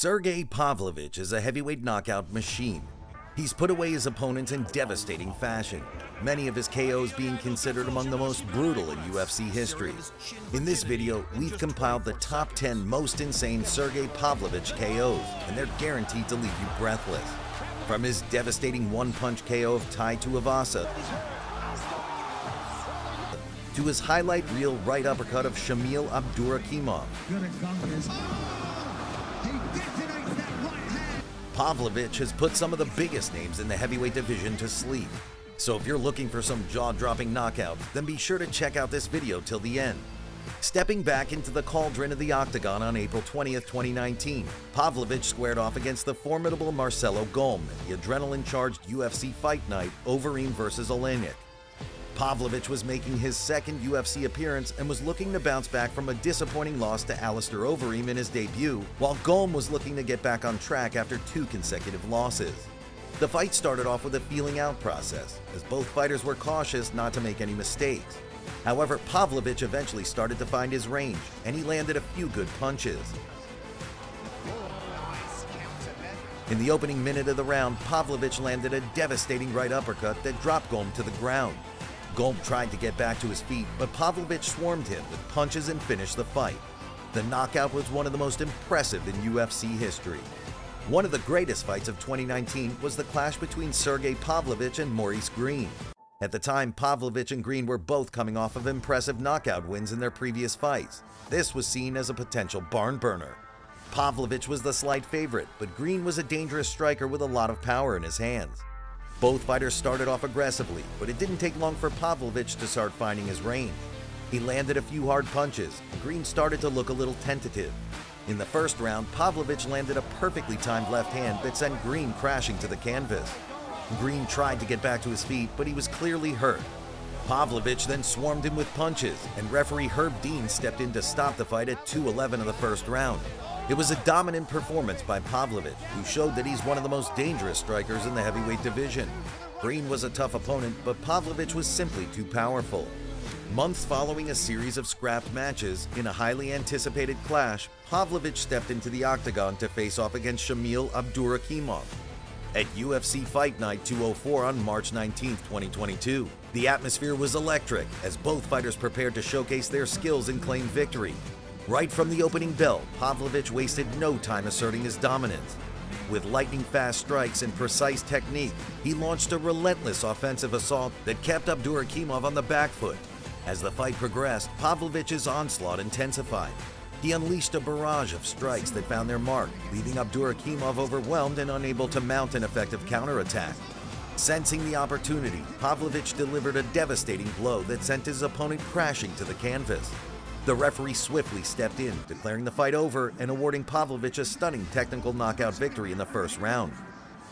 Sergei Pavlovich is a heavyweight knockout machine. He's put away his opponents in devastating fashion, many of his KOs being considered among the most brutal in UFC history. In this video, we've compiled the top 10 most insane Sergei Pavlovich KOs, and they're guaranteed to leave you breathless. From his devastating one-punch KO of Tuivasa, to his highlight reel right uppercut of Abdurakhimov. Pavlovich has put some of the biggest names in the heavyweight division to sleep. So if you're looking for some jaw-dropping knockouts, then be sure to check out this video till the end. Stepping back into the cauldron of the octagon on April 20th, 2019, Pavlovich squared off against the formidable Marcelo Golm at the adrenaline-charged UFC Fight Night, Greene vs. Sidelnikov. Pavlovich was making his second UFC appearance and was looking to bounce back from a disappointing loss to Greene in his debut, while Golm was looking to get back on track after 2 consecutive losses. The fight started off with a feeling-out process, as both fighters were cautious not to make any mistakes. However, Pavlovich eventually started to find his range, and he landed a few good punches. In the opening minute of the round, Pavlovich landed a devastating right uppercut that dropped Golm to the ground. Golm tried to get back to his feet, but Pavlovich swarmed him with punches and finished the fight. The knockout was one of the most impressive in UFC history. One of the greatest fights of 2019 was the clash between Sergei Pavlovich and Maurice Greene. At the time, Pavlovich and Greene were both coming off of impressive knockout wins in their previous fights. This was seen as a potential barn burner. Pavlovich was the slight favorite, but Greene was a dangerous striker with a lot of power in his hands. Both fighters started off aggressively, but it didn't take long for Pavlovich to start finding his range. He landed a few hard punches, and Greene started to look a little tentative. In the first round, Pavlovich landed a perfectly timed left hand that sent Greene crashing to the canvas. Greene tried to get back to his feet, but he was clearly hurt. Pavlovich then swarmed him with punches, and referee Herb Dean stepped in to stop the fight at 2:11 of the first round. It was a dominant performance by Pavlovich, who showed that he's one of the most dangerous strikers in the heavyweight division. Greene was a tough opponent, but Pavlovich was simply too powerful. Months following a series of scrapped matches, in a highly anticipated clash, Pavlovich stepped into the octagon to face off against Abdurakhimov at UFC Fight Night 204 on March 19, 2022. The atmosphere was electric as both fighters prepared to showcase their skills and claim victory. Right from the opening bell, Pavlovich wasted no time asserting his dominance. With lightning-fast strikes and precise technique, he launched a relentless offensive assault that kept Abdurakhimov on the back foot. As the fight progressed, Pavlovich's onslaught intensified. He unleashed a barrage of strikes that found their mark, leaving Abdurakhimov overwhelmed and unable to mount an effective counterattack. Sensing the opportunity, Pavlovich delivered a devastating blow that sent his opponent crashing to the canvas. The referee swiftly stepped in, declaring the fight over and awarding Pavlovich a stunning technical knockout victory in the first round.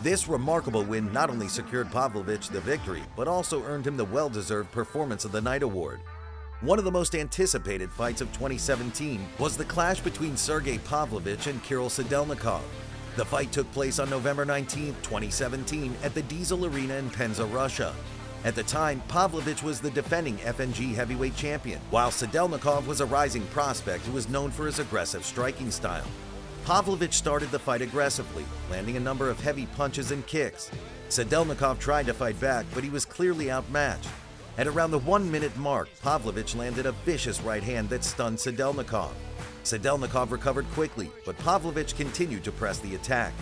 This remarkable win not only secured Pavlovich the victory, but also earned him the well-deserved Performance of the Night award. One of the most anticipated fights of 2017 was the clash between Sergei Pavlovich and Sidelnikov. The fight took place on November 19, 2017 at the Diesel Arena in Penza, Russia. At the time, Pavlovich was the defending FNG heavyweight champion, while Sidelnikov was a rising prospect who was known for his aggressive striking style. Pavlovich started the fight aggressively, landing a number of heavy punches and kicks. Sidelnikov tried to fight back, but he was clearly outmatched. At around the 1-minute mark, Pavlovich landed a vicious right hand that stunned Sidelnikov. Sidelnikov recovered quickly, but Pavlovich continued to press the attack.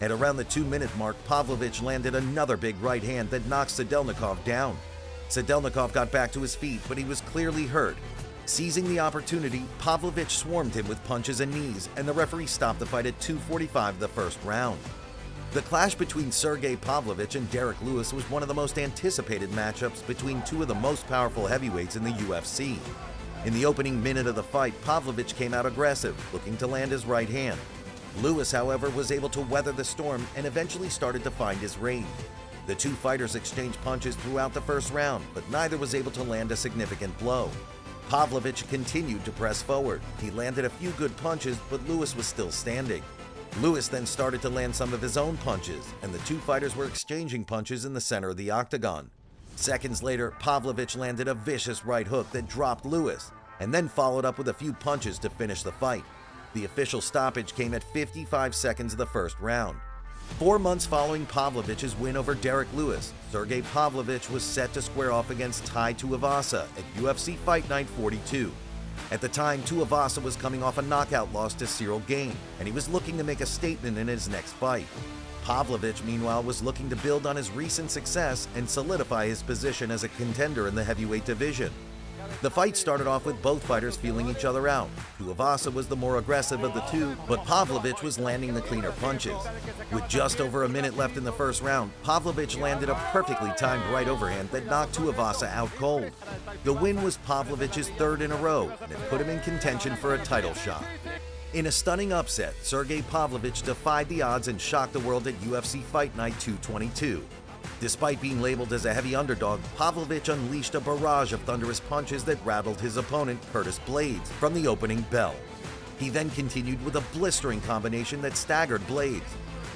At around the 2-minute mark, Pavlovich landed another big right hand that knocked Sidelnikov down. Sidelnikov got back to his feet, but he was clearly hurt. Seizing the opportunity, Pavlovich swarmed him with punches and knees, and the referee stopped the fight at 2:45 of the first round. The clash between Sergei Pavlovich and Derrick Lewis was one of the most anticipated matchups between two of the most powerful heavyweights in the UFC. In the opening minute of the fight, Pavlovich came out aggressive, looking to land his right hand. Lewis, however, was able to weather the storm and eventually started to find his range. The two fighters exchanged punches throughout the first round, but neither was able to land a significant blow. Pavlovich continued to press forward. He landed a few good punches, but Lewis was still standing. Lewis then started to land some of his own punches, and the two fighters were exchanging punches in the center of the octagon. Seconds later, Pavlovich landed a vicious right hook that dropped Lewis, and then followed up with a few punches to finish the fight. The official stoppage came at 55 seconds of the first round. 4 months following Pavlovich's win over Derrick Lewis, Sergei Pavlovich was set to square off against Tuivasa at UFC Fight Night 42. At the time, Tuivasa was coming off a knockout loss to Greene, and he was looking to make a statement in his next fight. Pavlovich, meanwhile, was looking to build on his recent success and solidify his position as a contender in the heavyweight division. The fight started off with both fighters feeling each other out. Tuivasa was the more aggressive of the two, but Pavlovich was landing the cleaner punches. With just over a minute left in the first round, Pavlovich landed a perfectly timed right overhand that knocked Tuivasa out cold. The win was Pavlovich's third in a row, and it put him in contention for a title shot. In a stunning upset, Sergei Pavlovich defied the odds and shocked the world at UFC Fight Night 222. Despite being labeled as a heavy underdog, Pavlovich unleashed a barrage of thunderous punches that rattled his opponent, Blaydes, from the opening bell. He then continued with a blistering combination that staggered Blaydes.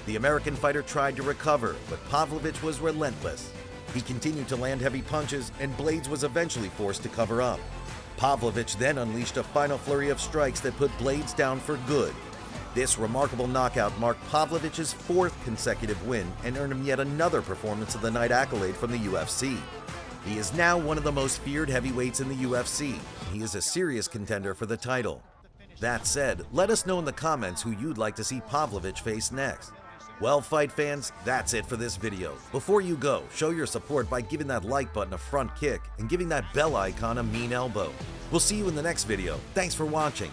The American fighter tried to recover, but Pavlovich was relentless. He continued to land heavy punches, and Blaydes was eventually forced to cover up. Pavlovich then unleashed a final flurry of strikes that put Blaydes down for good. This remarkable knockout marked Pavlovich's fourth consecutive win and earned him yet another Performance of the Night accolade from the UFC. He is now one of the most feared heavyweights in the UFC. He is a serious contender for the title. That said, let us know in the comments who you'd like to see Pavlovich face next. Well, fight fans, that's it for this video. Before you go, show your support by giving that like button a front kick and giving that bell icon a mean elbow. We'll see you in the next video. Thanks for watching.